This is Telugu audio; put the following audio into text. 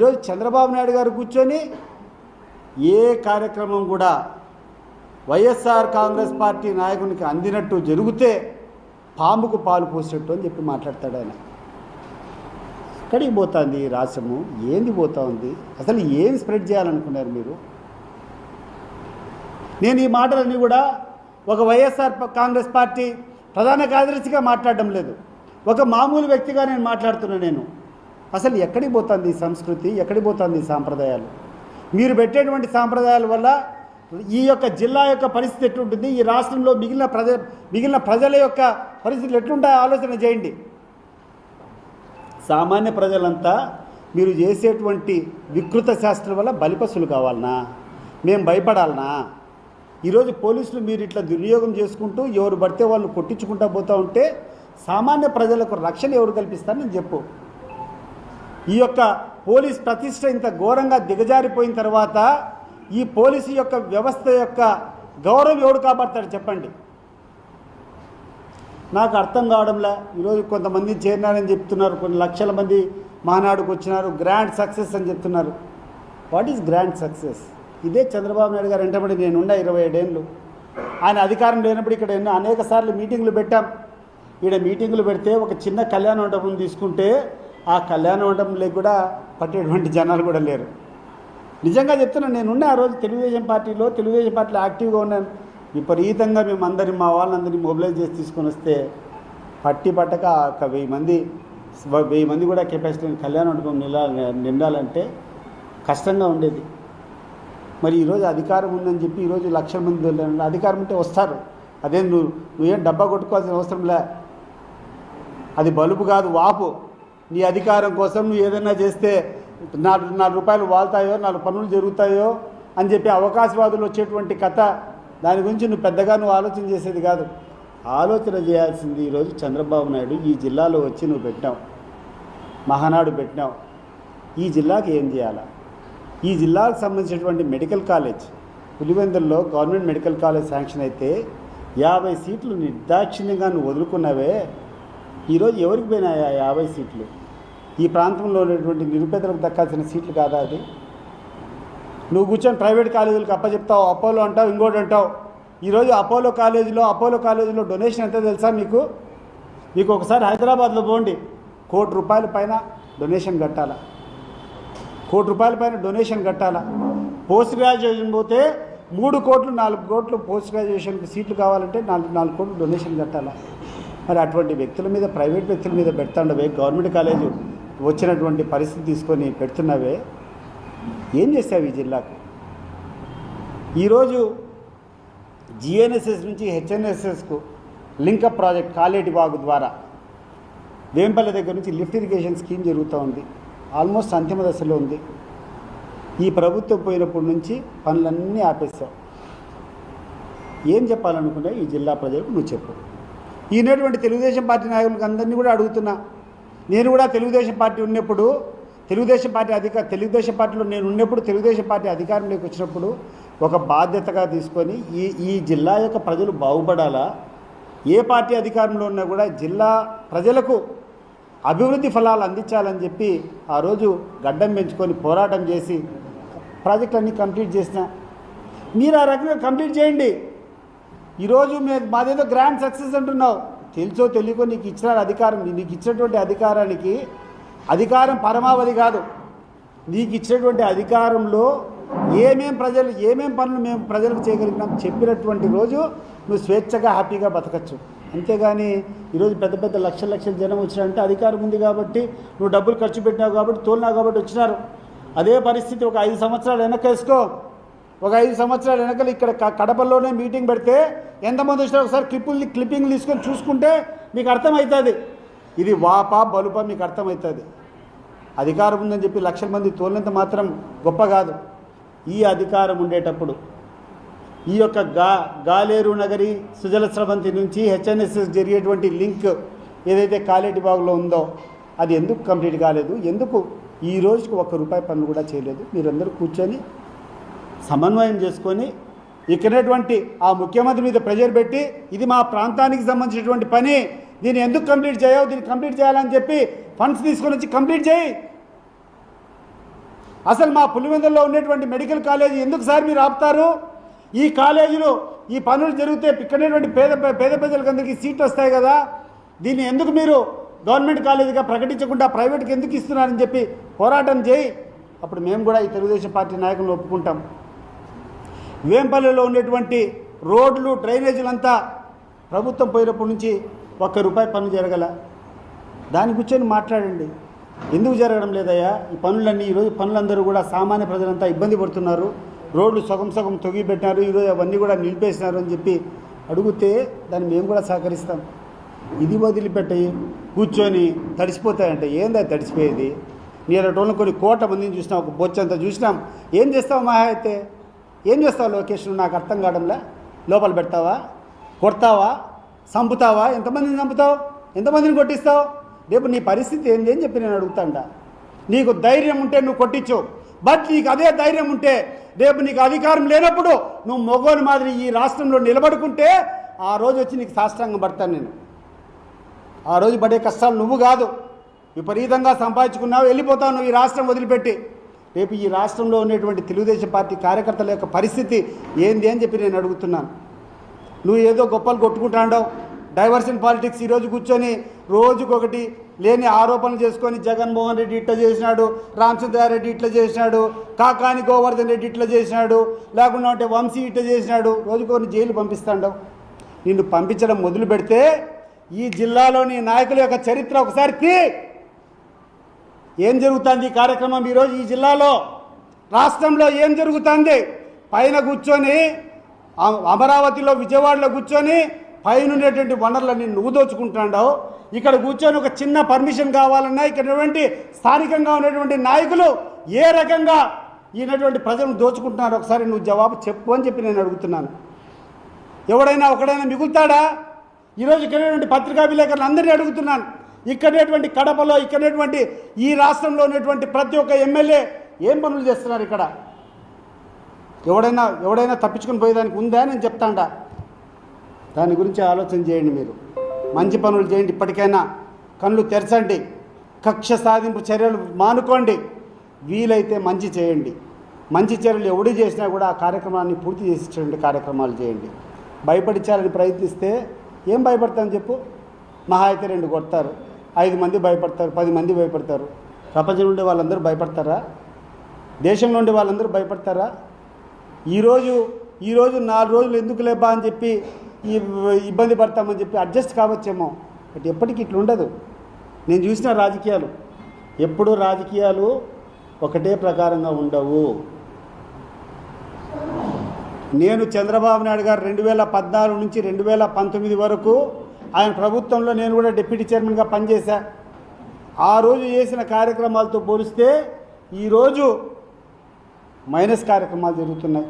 ఈరోజు చంద్రబాబు నాయుడు గారు కూర్చొని ఏ కార్యక్రమం కూడా వైఎస్ఆర్ కాంగ్రెస్ పార్టీ నాయకునికి అందినట్టు జరిగితే పాముకు పాలు పోసేట్టు అని చెప్పి మాట్లాడతాడు ఆయన. ఎక్కడికి పోతుంది రాష్ట్రము? ఏంది పోతా ఉంది? అసలు ఏం స్ప్రెడ్ చేయాలనుకున్నారు మీరు? నేను ఈ మాటలన్నీ కూడా ఒక వైఎస్ఆర్ కాంగ్రెస్ పార్టీ ప్రధాన కార్యదర్శిగా మాట్లాడడం లేదు, ఒక మామూలు వ్యక్తిగా నేను మాట్లాడుతున్నాను. నేను అసలు ఎక్కడికి పోతుంది ఈ సంస్కృతి, ఎక్కడికి పోతుంది ఈ సాంప్రదాయాలు? మీరు పెట్టేటువంటి సాంప్రదాయాల వల్ల ఈ యొక్క జిల్లా యొక్క పరిస్థితి ఎట్లుంటుంది, ఈ రాష్ట్రంలో మిగిలిన ప్రజల యొక్క పరిస్థితులు ఎట్లుంటాయో ఆలోచన చేయండి. సామాన్య ప్రజలంతా మీరు చేసేటువంటి వికృత శాస్త్రం వల్ల బలిపశులు కావాలనా? మేము భయపడాలనా? ఈరోజు పోలీసులు మీరు ఇట్లా దుర్వినియోగం చేసుకుంటూ ఎవరు పడితే వాళ్ళు కొట్టించుకుంటూ పోతూ ఉంటే సామాన్య ప్రజలకు రక్షణ ఎవరు కల్పిస్తారు? నేను చెప్పు. ఈ యొక్క పోలీస్ ప్రతిష్ట ఇంత ఘోరంగా దిగజారిపోయిన తర్వాత ఈ పోలీసు యొక్క వ్యవస్థ యొక్క గౌరవం ఎవడు కాపాడతాడు చెప్పండి? నాకు అర్థం కావడంలా. ఈరోజు కొంతమంది చేరినారని చెప్తున్నారు, కొన్ని లక్షల మంది మహానాడుకు వచ్చినారు, గ్రాండ్ సక్సెస్ అని చెప్తున్నారు. What is grand success? ఇదే చంద్రబాబు నాయుడు గారు వెంటబడి నేనుండా 27 ఏళ్ళు. ఆయన అధికారం లేనప్పుడు ఇక్కడ అనేక సార్లు మీటింగులు పెట్టాం. ఈడ మీటింగులు పెడితే ఒక చిన్న కళ్యాణ మండపం తీసుకుంటే ఆ కళ్యాణ మండపంలోకి కూడా పట్టేటువంటి జనాలు కూడా లేరు. నిజంగా చెప్తున్నాను, నేనున్నా ఆ రోజు తెలుగుదేశం పార్టీలో యాక్టివ్గా ఉన్నాను. విపరీతంగా మేము అందరినీ మా వాళ్ళందరినీ మొబిలైజ్ చేసి తీసుకొని వస్తే పట్టక ఒక 1000 మంది కూడా కెపాసిటీ కళ్యాణ మండపం నిండాలంటే కష్టంగా ఉండేది. మరి ఈరోజు అధికారం ఉందని చెప్పి ఈరోజు లక్షల మంది అధికారం ఉంటే వస్తారు. అదే నువ్వేం డబ్బా కొట్టుకోవాల్సిన అవసరం లే. అది బలుపు కాదు, వాపు. నీ అధికారం కోసం నువ్వు ఏదైనా చేస్తే 4 రూపాయలు వాళ్తాయో, 4 పనులు జరుగుతాయో అని చెప్పి అవకాశవాదులు వచ్చేటువంటి కథ, దాని గురించి నువ్వు పెద్దగా ఆలోచన చేసేది కాదు. ఆలోచన చేయాల్సింది ఈరోజు చంద్రబాబు నాయుడు ఈ జిల్లాలో వచ్చి నువ్వు పెట్టినావు, మహానాడు పెట్టినావు. ఈ జిల్లాకి ఏం చేయాలా? ఈ జిల్లాకు సంబంధించినటువంటి మెడికల్ కాలేజ్ పులివెందుల్లో గవర్నమెంట్ మెడికల్ కాలేజ్ శాంక్షన్ అయితే 50 సీట్లు నిర్దాక్షిణ్యంగా నువ్వు వదులుకున్నావే. ఈరోజు ఎవరికి పోయినాయా 50 సీట్లు? ఈ ప్రాంతంలో ఉన్నటువంటి నిరుపేదలకు దక్కాల్సిన సీట్లు కాదా అది? నువ్వు కూర్చొని ప్రైవేట్ కాలేజీలకు అప్పచెప్తావు, అపోలో అంటావు, ఇంకోటి అంటావు. ఈరోజు అపోలో కాలేజీలో డొనేషన్ ఎంత తెలుసా మీకు? ఒకసారి హైదరాబాద్లో పోండి, ₹1,00,00,000 పైన డొనేషన్ కట్టాలా? ₹1,00,00,000 డొనేషన్ కట్టాలా? పోస్ట్ గ్రాడ్యుయేషన్ పోతే 3 కోట్లు 4 కోట్లు పోస్ట్ గ్రాడ్యుయేషన్కి సీట్లు కావాలంటే 4 కోట్లు డొనేషన్ కట్టాలా? మరి అటువంటి వ్యక్తుల మీద, ప్రైవేట్ వ్యక్తుల మీద పెడుతుండవే, గవర్నమెంట్ కాలేజీ వచ్చినటువంటి పరిస్థితి తీసుకొని పెడుతున్నావే. ఏం చేసావు ఈ జిల్లాకు? ఈరోజు జిఎన్ఎస్ఎస్ నుంచి హెచ్ఎన్ఎస్ఎస్కు లింకప్ ప్రాజెక్ట్ కాలేటివాగు ద్వారా వేంపల్లి దగ్గర నుంచి లిఫ్ట్ ఇరిగేషన్ స్కీమ్ జరుగుతూ ఉంది. ఆల్మోస్ట్ అంతిమ దశలో ఉంది. ఈ ప్రభుత్వం పోయినప్పటి నుంచి పనులన్నీ ఆపేస్తావు. ఏం చెప్పాలనుకున్నా ఈ జిల్లా ప్రజలకు నువ్వు చెప్పు. ఈనేటువంటి తెలుగుదేశం పార్టీ నాయకులకు అందరినీ కూడా అడుగుతున్నా. నేను కూడా తెలుగుదేశం పార్టీ ఉన్నప్పుడు, తెలుగుదేశం పార్టీలో నేను ఉన్నప్పుడు, తెలుగుదేశం పార్టీ అధికారంలోకి వచ్చినప్పుడు ఒక బాధ్యతగా తీసుకొని ఈ జిల్లా యొక్క ప్రజలు బాగుపడాలా, ఏ పార్టీ అధికారంలో ఉన్నా కూడా జిల్లా ప్రజలకు అభివృద్ధి ఫలాలు అందించాలని చెప్పి ఆ రోజు గడ్డం పెంచుకొని పోరాటం చేసి ప్రాజెక్టులన్నీ కంప్లీట్ చేసిన. మీరు ఆ రకంగా కంప్లీట్ చేయండి. ఈరోజు మాదేదో గ్రాండ్ సక్సెస్ అంటున్నావు. తెలుసో తెలియకో నీకు ఇచ్చిన అధికారం, నీకు ఇచ్చినటువంటి అధికారానికి అధికారం పరమావధి కాదు. నీకు ఇచ్చినటువంటి అధికారంలో ఏమేం పనులు మేము ప్రజలకు చేయగలిగినాం చెప్పినటువంటి రోజు నువ్వు స్వేచ్ఛగా హ్యాపీగా బతకచ్చు. అంతేగాని ఈరోజు పెద్ద లక్షల జనం వచ్చినారంటే అధికారం ఉంది కాబట్టి, నువ్వు డబ్బులు ఖర్చు పెట్టినావు కాబట్టి, తోలినావు కాబట్టి వచ్చినారు. అదే పరిస్థితి ఒక 5 సంవత్సరాలు వెనకేసుకో. ఒక 5 సంవత్సరాల వెనకలు ఇక్కడ కడపలోనే మీటింగ్ పెడితే ఎంతమంది వచ్చినారు ఒకసారి క్లిప్పింగ్ తీసుకొని చూసుకుంటే మీకు అర్థమవుతుంది. ఇది వాపా బలుపా మీకు అర్థమవుతుంది. అధికారం ఉందని చెప్పి లక్షల మంది తోలినంత మాత్రం గొప్ప కాదు. ఈ అధికారం ఉండేటప్పుడు ఈ యొక్క గాలేరు నగరి సుజల స్రవంతి నుంచి హెచ్ఎన్ఎస్ఎస్ జరిగేటువంటి లింక్ ఏదైతే కాలేటిబాగులో ఉందో అది ఎందుకు కంప్లీట్ కాలేదు? ఎందుకు ఈ రోజుకి ₹1 పనులు కూడా చేయలేదు? మీరందరూ కూర్చొని సమన్వయం చేసుకొని ఇక్కడటువంటి ఆ ముఖ్యమంత్రి మీద ప్రెజర్ పెట్టి ఇది మా ప్రాంతానికి సంబంధించినటువంటి పని, దీన్ని ఎందుకు కంప్లీట్ చేయవు, దీన్ని కంప్లీట్ చేయాలని చెప్పి ఫండ్స్ తీసుకొని వచ్చి కంప్లీట్ చేయి. అసలు మా పులివెందుల్లో ఉన్నటువంటి మెడికల్ కాలేజీ ఎందుకు సార్ మీరు ఆపుతారు? ఈ కాలేజీలో ఈ పనులు జరిగితే ఇక్కడటువంటి పేద ప్రజలకు అందరికీ సీట్లు వస్తాయి కదా, దీన్ని ఎందుకు మీరు గవర్నమెంట్ కాలేజీగా ప్రకటించకుండా ప్రైవేట్కి ఎందుకు ఇస్తున్నారని చెప్పి పోరాటం చేయి. అప్పుడు మేము కూడా ఈ తెలుగుదేశం పార్టీ నాయకులను ఒప్పుకుంటాం. వేంపల్లిలో ఉండేటువంటి రోడ్లు డ్రైనేజీలంతా ప్రభుత్వం పోయినప్పటి నుంచి ₹1 పన్ను జరగల. దాని కూర్చొని మాట్లాడండి. ఎందుకు జరగడం లేదయ్యా ఈ పనులన్నీ? ఈరోజు పనులందరూ కూడా సామాన్య ప్రజలంతా ఇబ్బంది పడుతున్నారు. రోడ్లు సగం తొగిపెట్టినారు, ఈరోజు అవన్నీ కూడా నిలిపేసినారు అని చెప్పి అడిగితే దాన్ని మేము కూడా సహకరిస్తాం. ఇది వదిలిపెట్టి కూర్చొని తడిసిపోతాయంటే ఏందా తడిసిపోయేది? నీళ్ళటోళ్ళని కొన్ని కోట్ల మందిని చూసినాం, ఒక బొచ్చంతా చూసినాం. ఏం చేస్తావు మహా అయితే? ఏం చేస్తావు లొకేషన్? నాకు అర్థం కావడంలే. లోపల పెడతావా, కొడతావా, చంపుతావా? ఎంతమందిని చంపుతావు, ఎంతమందిని కొట్టిస్తావు? రేపు నీ పరిస్థితి ఏంది అని చెప్పి నేను అడుగుతాండా. నీకు ధైర్యం ఉంటే నువ్వు కొట్టించు. బట్ నీకు అదే ధైర్యం ఉంటే రేపు నీకు అధికారం లేనప్పుడు నువ్వు మొగోని మాదిరి ఈ రాష్ట్రంలో నిలబడుకుంటే ఆ రోజు వచ్చి నీకు సాష్టాంగం పడతాను నేను. ఆ రోజు పడే కష్టాలు నువ్వు కాదు. విపరీతంగా సంపాదించుకున్నావు, వెళ్ళిపోతావు నువ్వు ఈ రాష్ట్రం వదిలిపెట్టి. రేపు ఈ రాష్ట్రంలో ఉన్నటువంటి తెలుగుదేశం పార్టీ కార్యకర్తల యొక్క పరిస్థితి ఏంది అని చెప్పి నేను అడుగుతున్నాను. నువ్వు ఏదో గొప్పలు కొట్టుకుంటాండవు, డైవర్షన్ పాలిటిక్స్. ఈరోజు కూర్చొని రోజుకొకటి లేని ఆరోపణలు చేసుకొని జగన్మోహన్ రెడ్డి ఇట్లా చేసినాడు, రామచంద్రారెడ్డి ఇట్లా చేసినాడు, కాకాని గోవర్ధన్ రెడ్డి ఇట్లా చేసినాడు, లేకుండా అంటే వంశీ ఇట్లా చేసినాడు, రోజుకొని జైలు పంపిస్తాండవు. నిన్ను పంపించడం మొదలు పెడితే ఈ జిల్లాలోని నాయకుల యొక్క చరిత్ర ఒకసారి ఏం జరుగుతుంది ఈ కార్యక్రమం ఈరోజు ఈ జిల్లాలో రాష్ట్రంలో ఏం జరుగుతుంది? పైన కూర్చొని అమరావతిలో విజయవాడలో కూర్చొని పైన ఉండేటువంటి వనరులన్నీ నువ్వు దోచుకుంటున్నావు. ఇక్కడ కూర్చొని ఒక చిన్న పర్మిషన్ కావాలన్నా ఇక్కడ స్థానికంగా ఉన్నటువంటి నాయకులు ఏ రకంగా ఈయనటువంటి ప్రజలను దోచుకుంటున్నారు ఒకసారి నువ్వు జవాబు చెప్పు అని చెప్పి నేను అడుగుతున్నాను. ఎవడైనా ఒకడైనా మిగులుతాడా? ఈరోజు ఇక్కడ పత్రికా విలేకరులు అందరినీ అడుగుతున్నాను. ఇక్కడేటువంటి కడపలో ఇక్కడేటువంటి ఈ రాష్ట్రంలో ఉన్నటువంటి ప్రతి ఒక్క ఎమ్మెల్యే ఏం పనులు చేస్తున్నారు ఇక్కడ? ఎవడైనా తప్పించుకొని పోయేదానికి ఉందా నేను చెప్తాండా. దాని గురించి ఆలోచన చేయండి. మీరు మంచి పనులు చేయండి. ఇప్పటికైనా కళ్ళు తెరచండి. కక్ష సాధింపు చర్యలు మానుకోండి. వీలైతే మంచి చేయండి. మంచి చర్యలు ఎవడు చేసినా కూడా ఆ కార్యక్రమాన్ని పూర్తి చేసేటువంటి కార్యక్రమాలు చేయండి. భయపడించాలని ప్రయత్నిస్తే ఏం భయపడతామని చెప్పు? మహా అయితే 2 కొడతారు, 5 మంది భయపడతారు, 10 మంది భయపడతారు. ప్రపంచంలో ఉండే వాళ్ళందరూ భయపడతారా? దేశంలో ఉండే వాళ్ళందరూ భయపడతారా? ఈరోజు 4 రోజులు ఎందుకు లేబా అని చెప్పి ఇబ్బంది పడతామని చెప్పి అడ్జస్ట్ కావచ్చేమో. బట్ ఎప్పటికీ ఇట్లా ఉండదు. నేను చూసిన రాజకీయాలు ఎప్పుడూ రాజకీయాలు ఒకటే ప్రకారంగా ఉండవు. నేను చంద్రబాబు నాయుడు గారు 2014 నుంచి 2019 వరకు ఆయన ప్రభుత్వంలో నేను కూడా డిప్యూటీ చైర్మన్గా పనిచేశా. ఆ రోజు చేసిన కార్యక్రమాలతో పోలిస్తే ఈరోజు మైనస్ కార్యక్రమాలు జరుగుతున్నాయి.